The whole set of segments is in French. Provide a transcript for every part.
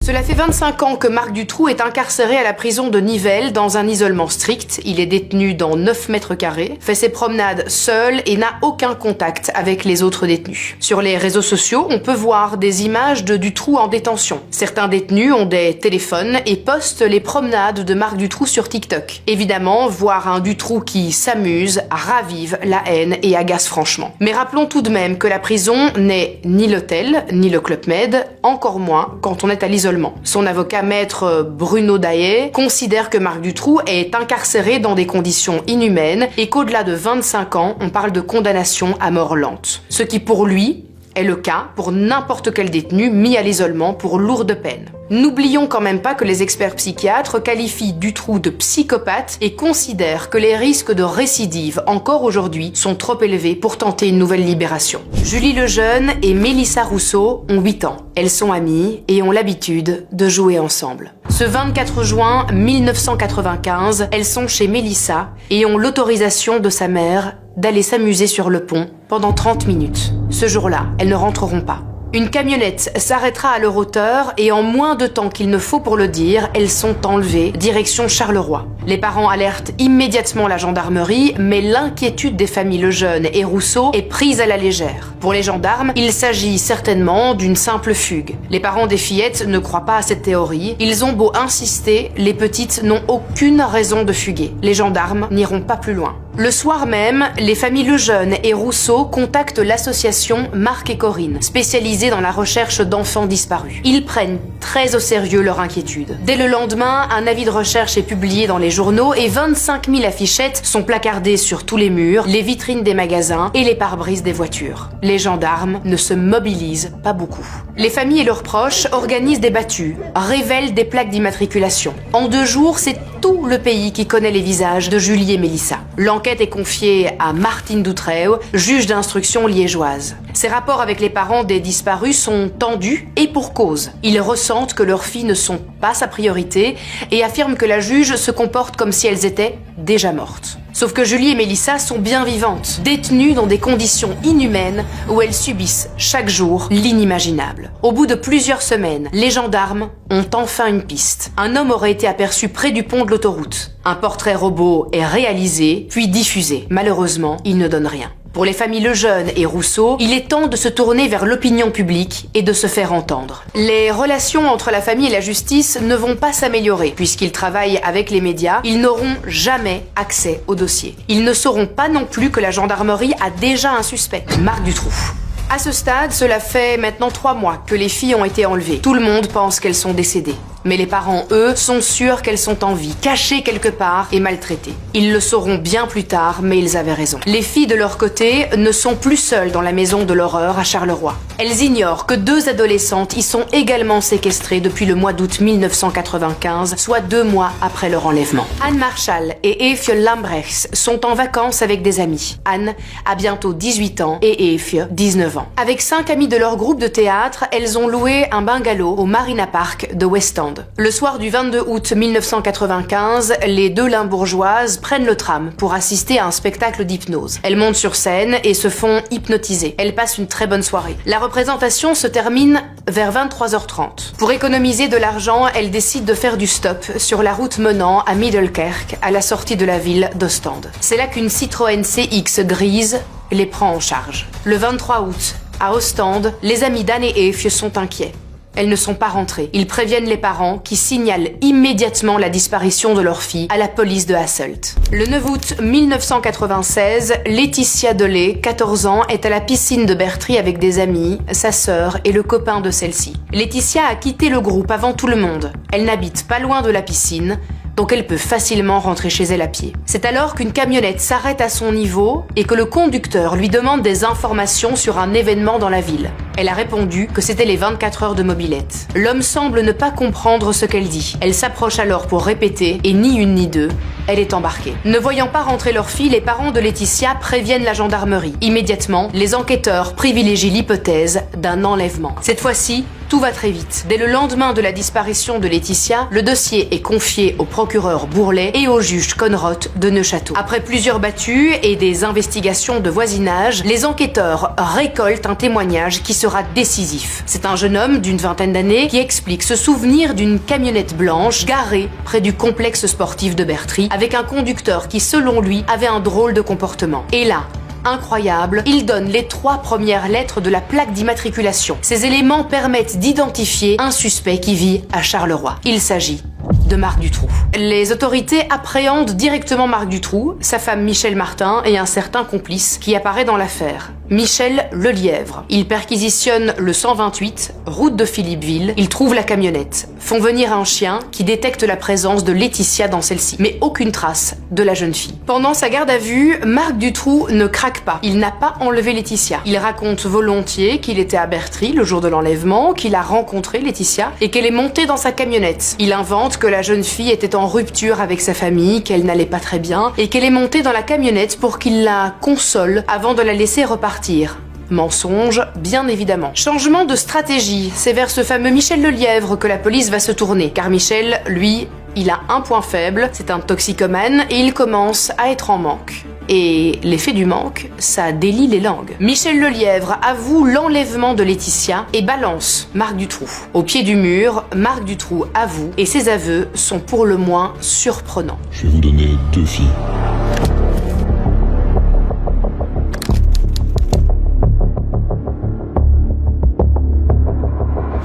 Cela fait 25 ans que Marc Dutroux est incarcéré à la prison de Nivelles dans un isolement strict. Il est détenu dans 9 mètres carrés, fait ses promenades seul et n'a aucun contact avec les autres détenus. Sur les réseaux sociaux, on peut voir des images de Dutroux en détention. Certains détenus ont des téléphones et postent les promenades de Marc Dutroux sur TikTok. Évidemment, voir un Dutroux qui s'amuse ravive la haine et agace franchement. Mais rappelons tout de même que la prison n'est ni l'hôtel, ni le Club Med, encore moins quand on est à l'isolement. Son avocat maître Bruno Daillet considère que Marc Dutroux est incarcéré dans des conditions inhumaines et qu'au-delà de 25 ans, on parle de condamnation à mort lente. Ce qui pour lui est le cas pour n'importe quel détenu mis à l'isolement pour lourde peine. N'oublions quand même pas que les experts psychiatres qualifient Dutroux de psychopathe et considèrent que les risques de récidive, encore aujourd'hui, sont trop élevés pour tenter une nouvelle libération. Julie Lejeune et Mélissa Rousseau ont 8 ans. Elles sont amies et ont l'habitude de jouer ensemble. Ce 24 juin 1995, elles sont chez Mélissa et ont l'autorisation de sa mère d'aller s'amuser sur le pont pendant 30 minutes. Ce jour-là, elles ne rentreront pas. Une camionnette s'arrêtera à leur hauteur et en moins de temps qu'il ne faut pour le dire, elles sont enlevées, direction Charleroi. Les parents alertent immédiatement la gendarmerie, mais l'inquiétude des familles Lejeune et Rousseau est prise à la légère. Pour les gendarmes, il s'agit certainement d'une simple fugue. Les parents des fillettes ne croient pas à cette théorie. Ils ont beau insister, les petites n'ont aucune raison de fuguer. Les gendarmes n'iront pas plus loin. Le soir même, les familles Lejeune et Rousseau contactent l'association Marc et Corinne, spécialisée dans la recherche d'enfants disparus. Ils prennent très au sérieux leur inquiétude. Dès le lendemain, un avis de recherche est publié dans les journaux et 25 000 affichettes sont placardées sur tous les murs, les vitrines des magasins et les pare-brises des voitures. Les gendarmes ne se mobilisent pas beaucoup. Les familles et leurs proches organisent des battues, révèlent des plaques d'immatriculation. En 2 jours, c'est tout le pays qui connaît les visages de Julie et Mélissa. L'enquête est confiée à Martine Doutreau, juge d'instruction liégeoise. Ses rapports avec les parents des disparus sont tendus et pour cause. Ils ressentent que leurs filles ne sont pas sa priorité et affirment que la juge se comporte comme si elles étaient déjà mortes. Sauf que Julie et Mélissa sont bien vivantes, détenues dans des conditions inhumaines où elles subissent chaque jour l'inimaginable. Au bout de plusieurs semaines, les gendarmes ont enfin une piste. Un homme aurait été aperçu près du pont de l'autoroute. Un portrait robot est réalisé, puis diffusé. Malheureusement, il ne donne rien. Pour les familles Lejeune et Rousseau, il est temps de se tourner vers l'opinion publique et de se faire entendre. Les relations entre la famille et la justice ne vont pas s'améliorer. Puisqu'ils travaillent avec les médias, ils n'auront jamais accès au dossier. Ils ne sauront pas non plus que la gendarmerie a déjà un suspect, Marc Dutroux. À ce stade, cela fait maintenant 3 mois que les filles ont été enlevées. Tout le monde pense qu'elles sont décédées. Mais les parents, eux, sont sûrs qu'elles sont en vie, cachées quelque part et maltraitées. Ils le sauront bien plus tard, mais ils avaient raison. Les filles, de leur côté, ne sont plus seules dans la maison de l'horreur à Charleroi. Elles ignorent que 2 adolescentes y sont également séquestrées depuis le mois d'août 1995, soit 2 mois après leur enlèvement. Anne Marshall et Eefje Lambrechts sont en vacances avec des amis. Anne a bientôt 18 ans et Eefje 19 ans. Avec 5 amis de leur groupe de théâtre, elles ont loué un bungalow au Marina Park de West End. Le soir du 22 août 1995, les 2 limbourgeoises prennent le tram pour assister à un spectacle d'hypnose. Elles montent sur scène et se font hypnotiser. Elles passent une très bonne soirée. La représentation se termine vers 23h30. Pour économiser de l'argent, elles décident de faire du stop sur la route menant à Middelkerk, à la sortie de la ville d'Ostende. C'est là qu'une Citroën CX grise les prend en charge. Le 23 août, à Ostende, les amis d'Anne et Eefje sont inquiets. Elles ne sont pas rentrées. Ils préviennent les parents qui signalent immédiatement la disparition de leur fille à la police de Hasselt. Le 9 août 1996, Laetitia Delay, 14 ans, est à la piscine de Bertry avec des amis, sa sœur et le copain de celle-ci. Laetitia a quitté le groupe avant tout le monde. Elle n'habite pas loin de la piscine, donc elle peut facilement rentrer chez elle à pied. C'est alors qu'une camionnette s'arrête à son niveau et que le conducteur lui demande des informations sur un événement dans la ville. Elle a répondu que c'était les 24 heures de mobilette. L'homme semble ne pas comprendre ce qu'elle dit. Elle s'approche alors pour répéter et ni une ni deux, elle est embarquée. Ne voyant pas rentrer leur fille, les parents de Laetitia préviennent la gendarmerie. Immédiatement, les enquêteurs privilégient l'hypothèse d'un enlèvement. Cette fois-ci, Tout va très vite. Dès le lendemain de la disparition de Laetitia, le dossier est confié au procureur Bourlet et au juge Conrot de Neufchâteau. Après plusieurs battues et des investigations de voisinage, les enquêteurs récoltent un témoignage qui sera décisif. C'est un jeune homme d'une vingtaine d'années qui explique se souvenir d'une camionnette blanche garée près du complexe sportif de Bertry avec un conducteur qui, selon lui, avait un drôle de comportement. Et là, incroyable, il donne les 3 premières lettres de la plaque d'immatriculation. Ces éléments permettent d'identifier un suspect qui vit à Charleroi. Il s'agit de Marc Dutroux. Les autorités appréhendent directement Marc Dutroux, sa femme Michèle Martin et un certain complice qui apparaît dans l'affaire, Michel Lelièvre. Ils perquisitionnent le 128, route de Philippeville. Ils trouvent la camionnette, font venir un chien qui détecte la présence de Laetitia dans celle-ci, mais aucune trace de la jeune fille. Pendant sa garde à vue, Marc Dutroux ne craque pas. Il n'a pas enlevé Laetitia. Il raconte volontiers qu'il était à Bertry le jour de l'enlèvement, qu'il a rencontré Laetitia et qu'elle est montée dans sa camionnette. Il invente que la jeune fille était en rupture avec sa famille, qu'elle n'allait pas très bien et qu'elle est montée dans la camionnette pour qu'il la console avant de la laisser repartir. Mensonge, bien évidemment. Changement de stratégie, c'est vers ce fameux Michel Lelièvre que la police va se tourner, car Michel, lui, il a un point faible, c'est un toxicomane et il commence à être en manque. Et l'effet du manque, ça délie les langues. Michel Lelièvre avoue l'enlèvement de Laetitia et balance Marc Dutroux. Au pied du mur, Marc Dutroux avoue et ses aveux sont pour le moins surprenants. Je vais vous donner 2 filles.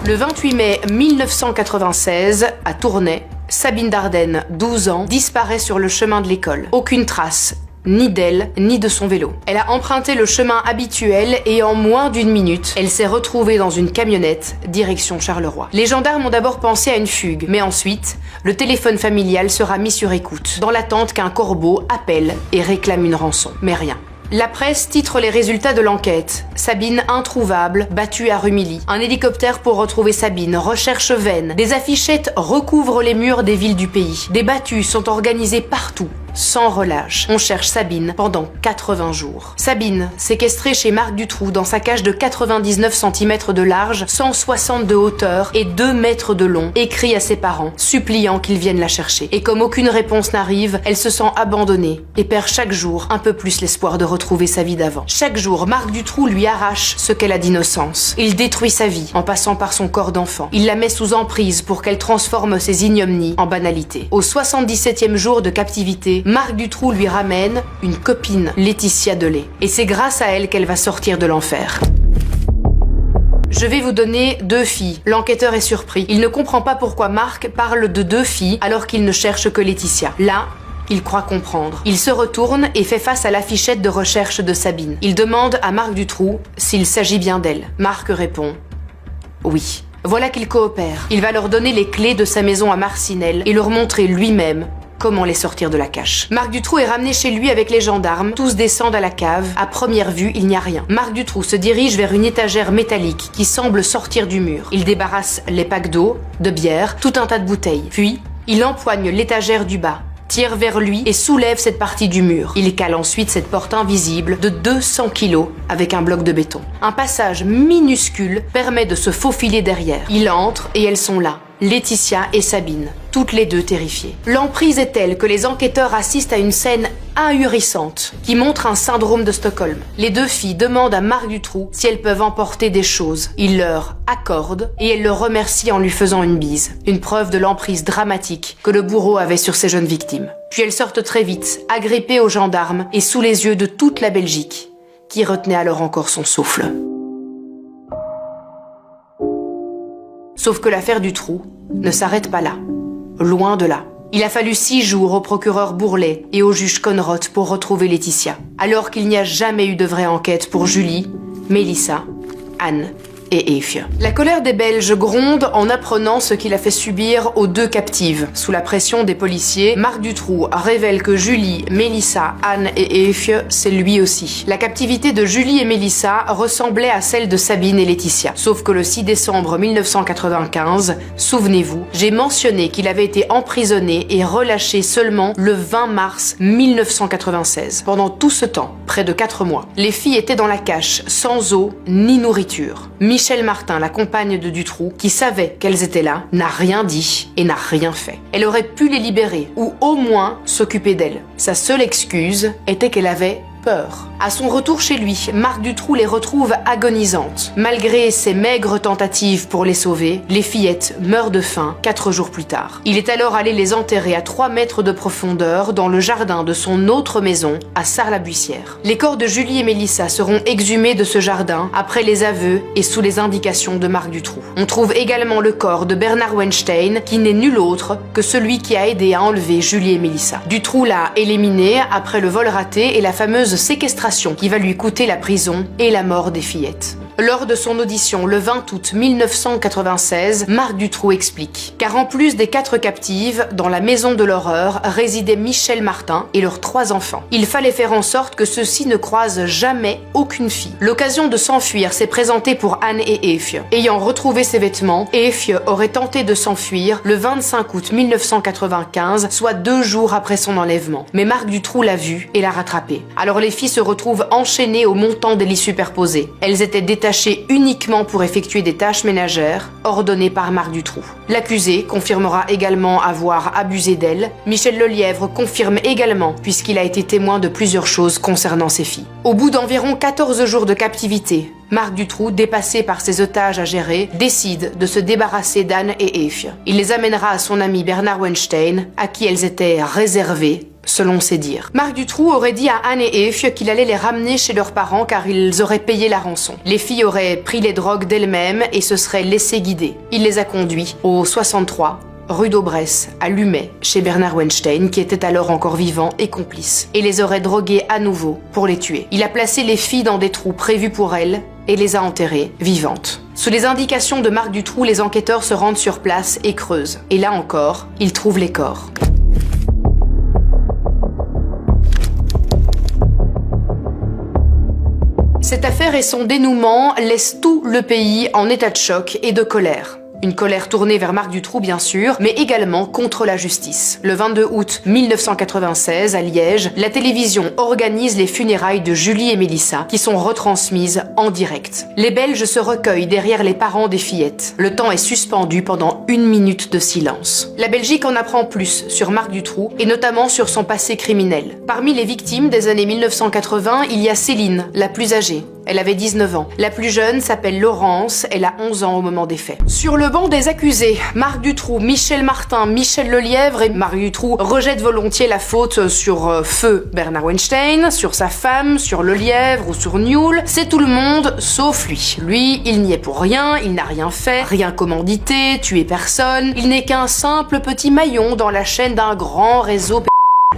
Le 28 mai 1996, à Tournai, Sabine Dardenne, 12 ans, disparaît sur le chemin de l'école. Aucune trace, ni d'elle, ni de son vélo. Elle a emprunté le chemin habituel et en moins d'1 minute, elle s'est retrouvée dans une camionnette, direction Charleroi. Les gendarmes ont d'abord pensé à une fugue, mais ensuite, le téléphone familial sera mis sur écoute, dans l'attente qu'un corbeau appelle et réclame une rançon. Mais rien. La presse titre les résultats de l'enquête. Sabine introuvable, battue à Rumilly. Un hélicoptère pour retrouver Sabine, recherche vaine. Des affichettes recouvrent les murs des villes du pays. Des battues sont organisées partout, sans relâche. On cherche Sabine pendant 80 jours. Sabine, séquestrée chez Marc Dutroux dans sa cage de 99 cm de large, 160 de hauteur et 2 mètres de long, écrit à ses parents, suppliant qu'ils viennent la chercher. Et comme aucune réponse n'arrive, elle se sent abandonnée et perd chaque jour un peu plus l'espoir de retrouver sa vie d'avant. Chaque jour, Marc Dutroux lui arrache ce qu'elle a d'innocence. Il détruit sa vie en passant par son corps d'enfant. Il la met sous emprise pour qu'elle transforme ses ignominies en banalité. Au 77e jour de captivité, Marc Dutroux lui ramène une copine, Laetitia Delay. Et c'est grâce à elle qu'elle va sortir de l'enfer. Je vais vous donner 2 filles. L'enquêteur est surpris. Il ne comprend pas pourquoi Marc parle de 2 filles alors qu'il ne cherche que Laetitia. Là, il croit comprendre. Il se retourne et fait face à l'affichette de recherche de Sabine. Il demande à Marc Dutroux s'il s'agit bien d'elle. Marc répond « Oui ». Voilà qu'il coopère. Il va leur donner les clés de sa maison à Marcinelle et leur montrer lui-même comment les sortir de la cache. Marc Dutroux est ramené chez lui avec les gendarmes. Tous descendent à la cave. À première vue, il n'y a rien. Marc Dutroux se dirige vers une étagère métallique qui semble sortir du mur. Il débarrasse les packs d'eau, de bière, tout un tas de bouteilles. Puis, il empoigne l'étagère du bas, tire vers lui et soulève cette partie du mur. Il cale ensuite cette porte invisible de 200 kilos avec un bloc de béton. Un passage minuscule permet de se faufiler derrière. Il entre et elles sont là. Laetitia et Sabine, toutes les 2 terrifiées. L'emprise est telle que les enquêteurs assistent à une scène ahurissante qui montre un syndrome de Stockholm. Les 2 filles demandent à Marc Dutroux si elles peuvent emporter des choses. Il leur accorde et elles le remercient en lui faisant une bise. Une preuve de l'emprise dramatique que le bourreau avait sur ses jeunes victimes. Puis elles sortent très vite, agrippées aux gendarmes et sous les yeux de toute la Belgique, qui retenait alors encore son souffle. Sauf que l'affaire Dutroux ne s'arrête pas là. Loin de là. Il a fallu 6 jours au procureur Bourlet et au juge Conrot pour retrouver Laetitia, alors qu'il n'y a jamais eu de vraie enquête pour Julie, Mélissa, Anne et Efje. La colère des Belges gronde en apprenant ce qu'il a fait subir aux 2 captives. Sous la pression des policiers, Marc Dutroux révèle que Julie, Mélissa, Anne et Efje, c'est lui aussi. La captivité de Julie et Mélissa ressemblait à celle de Sabine et Laetitia. Sauf que le 6 décembre 1995, souvenez-vous, j'ai mentionné qu'il avait été emprisonné et relâché seulement le 20 mars 1996. Pendant tout ce temps, près de 4 mois, les filles étaient dans la cache, sans eau ni nourriture. Michel Martin, la compagne de Dutroux, qui savait qu'elles étaient là, n'a rien dit et n'a rien fait. Elle aurait pu les libérer, ou au moins s'occuper d'elles. Sa seule excuse était qu'elle avait peur. À son retour chez lui, Marc Dutroux les retrouve agonisantes. Malgré ses maigres tentatives pour les sauver, les fillettes meurent de faim 4 jours plus tard. Il est alors allé les enterrer à 3 mètres de profondeur dans le jardin de son autre maison à Sarre-la-Buissière. Les corps de Julie et Mélissa seront exhumés de ce jardin après les aveux et sous les indications de Marc Dutroux. On trouve également le corps de Bernard Weinstein, qui n'est nul autre que celui qui a aidé à enlever Julie et Mélissa. Dutroux l'a éliminé après le vol raté et la fameuse séquestration qui va lui coûter la prison et la mort des fillettes. Lors de son audition le 20 août 1996, Marc Dutroux explique car en plus des 4 captives, dans la maison de l'horreur résidaient Michel Martin et leurs 3 enfants. Il fallait faire en sorte que ceux-ci ne croisent jamais aucune fille. L'occasion de s'enfuir s'est présentée pour Anne et Effe. Ayant retrouvé ses vêtements, Effe aurait tenté de s'enfuir le 25 août 1995, soit 2 jours après son enlèvement. Mais Marc Dutroux l'a vue et l'a rattrapée. Alors les filles se retrouvent enchaînées au montant des lits superposés. Elles étaient détachées uniquement pour effectuer des tâches ménagères ordonnées par Marc Dutroux. L'accusé confirmera également avoir abusé d'elle. Michel Lelièvre confirme également puisqu'il a été témoin de plusieurs choses concernant ses filles. Au bout d'environ 14 jours de captivité, Marc Dutroux, dépassé par ses otages à gérer, décide de se débarrasser d'Anne et Effe. Il les amènera à son ami Bernard Weinstein, à qui elles étaient réservées, selon ses dires. Marc Dutroux aurait dit à Anne et Effe qu'il allait les ramener chez leurs parents car ils auraient payé la rançon. Les filles auraient pris les drogues d'elles-mêmes et se seraient laissées guider. Il les a conduits au 63 rue d'Aubresse, à Lumet, chez Bernard Weinstein, qui était alors encore vivant et complice, et les aurait droguées à nouveau pour les tuer. Il a placé les filles dans des trous prévus pour elles et les a enterrées vivantes. Sous les indications de Marc Dutroux, les enquêteurs se rendent sur place et creusent. Et là encore, ils trouvent les corps. Cette affaire et son dénouement laissent tout le pays en état de choc et de colère. Une colère tournée vers Marc Dutroux bien sûr, mais également contre la justice. Le 22 août 1996, à Liège, la télévision organise les funérailles de Julie et Mélissa, qui sont retransmises en direct. Les Belges se recueillent derrière les parents des fillettes. Le temps est suspendu pendant 1 minute de silence. La Belgique en apprend plus sur Marc Dutroux, et notamment sur son passé criminel. Parmi les victimes des années 1980, il y a Céline, la plus âgée. Elle avait 19 ans. La plus jeune s'appelle Laurence, elle a 11 ans au moment des faits. Sur le banc des accusés, Marc Dutroux, Michel Martin, Michel Lelièvre et Marc Dutroux rejettent volontiers la faute sur feu Bernard Weinstein, sur sa femme, sur Lelièvre ou sur Newell. C'est tout le monde sauf lui. Lui, il n'y est pour rien, il n'a rien fait, rien commandité, tué personne. Il n'est qu'un simple petit maillon dans la chaîne d'un grand réseau.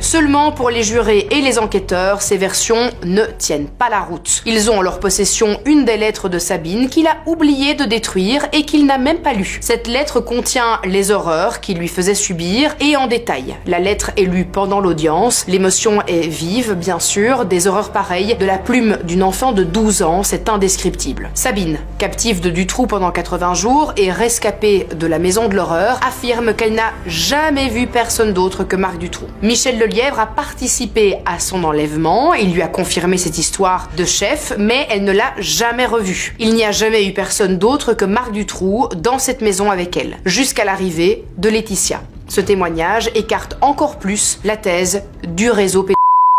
Seulement pour les jurés et les enquêteurs, ces versions ne tiennent pas la route. Ils ont en leur possession une des lettres de Sabine qu'il a oublié de détruire et qu'il n'a même pas lue. Cette lettre contient les horreurs qu'il lui faisait subir et en détail. La lettre est lue pendant l'audience, l'émotion est vive bien sûr, des horreurs pareilles de la plume d'une enfant de 12 ans, c'est indescriptible. Sabine, captive de Dutroux pendant 80 jours et rescapée de la maison de l'horreur, affirme qu'elle n'a jamais vu personne d'autre que Marc Dutroux. Michel Lelièvre a participé à son enlèvement, il lui a confirmé cette histoire de chef, mais elle ne l'a jamais revu. Il n'y a jamais eu personne d'autre que Marc Dutroux dans cette maison avec elle, jusqu'à l'arrivée de Laetitia. Ce témoignage écarte encore plus la thèse du réseau pédophile.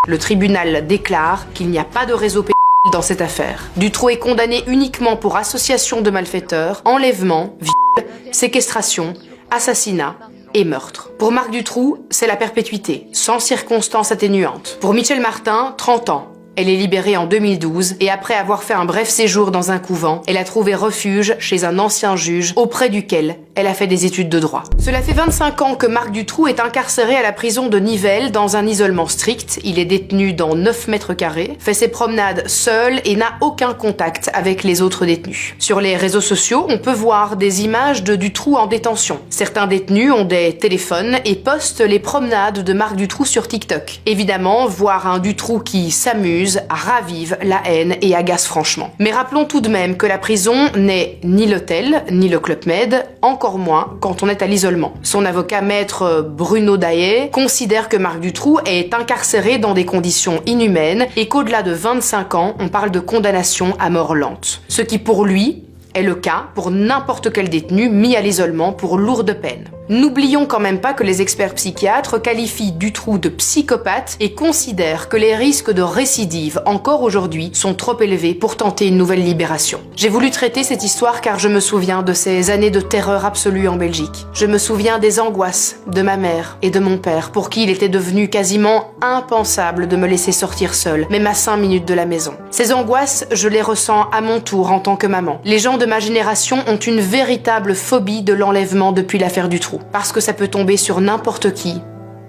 Le tribunal déclare qu'il n'y a pas de réseau pédophile dans cette affaire. Dutroux est condamné uniquement pour association de malfaiteurs, enlèvement, viol, séquestration, assassinat et meurtre. Pour Marc Dutroux, c'est la perpétuité, sans circonstances atténuantes. Pour Michel Martin, 30 ans. Elle est libérée en 2012 et après avoir fait un bref séjour dans un couvent, elle a trouvé refuge chez un ancien juge auprès duquel elle a fait des études de droit. Cela fait 25 ans que Marc Dutroux est incarcéré à la prison de Nivelles dans un isolement strict. Il est détenu dans 9 mètres carrés, fait ses promenades seul et n'a aucun contact avec les autres détenus. Sur les réseaux sociaux, on peut voir des images de Dutroux en détention. Certains détenus ont des téléphones et postent les promenades de Marc Dutroux sur TikTok. Évidemment, voir un Dutroux qui s'amuse ravive la haine et agace franchement. Mais rappelons tout de même que la prison n'est ni l'hôtel, ni le Club Med, encore moins quand on est à l'isolement. Son avocat maître Bruno Daillet considère que Marc Dutroux est incarcéré dans des conditions inhumaines et qu'au-delà de 25 ans, on parle de condamnation à mort lente. Ce qui pour lui est le cas pour n'importe quel détenu mis à l'isolement pour lourde peine. N'oublions quand même pas que les experts psychiatres qualifient Dutroux de psychopathe et considèrent que les risques de récidive, encore aujourd'hui, sont trop élevés pour tenter une nouvelle libération. J'ai voulu traiter cette histoire car je me souviens de ces années de terreur absolue en Belgique. Je me souviens des angoisses de ma mère et de mon père, pour qui il était devenu quasiment impensable de me laisser sortir seule, même à 5 minutes de la maison. Ces angoisses, je les ressens à mon tour en tant que maman. Les gens de ma génération ont une véritable phobie de l'enlèvement depuis l'affaire Dutroux, parce que ça peut tomber sur n'importe qui,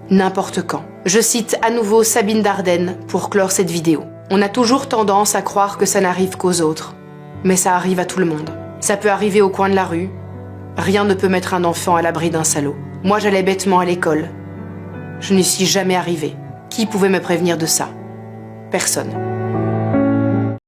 n'importe quand. Je cite à nouveau Sabine Dardenne pour clore cette vidéo. On a toujours tendance à croire que ça n'arrive qu'aux autres, mais ça arrive à tout le monde. Ça peut arriver au coin de la rue. Rien ne peut mettre un enfant à l'abri d'un salaud. Moi, j'allais bêtement à l'école. Je n'y suis jamais arrivée. Qui pouvait me prévenir de ça? Personne.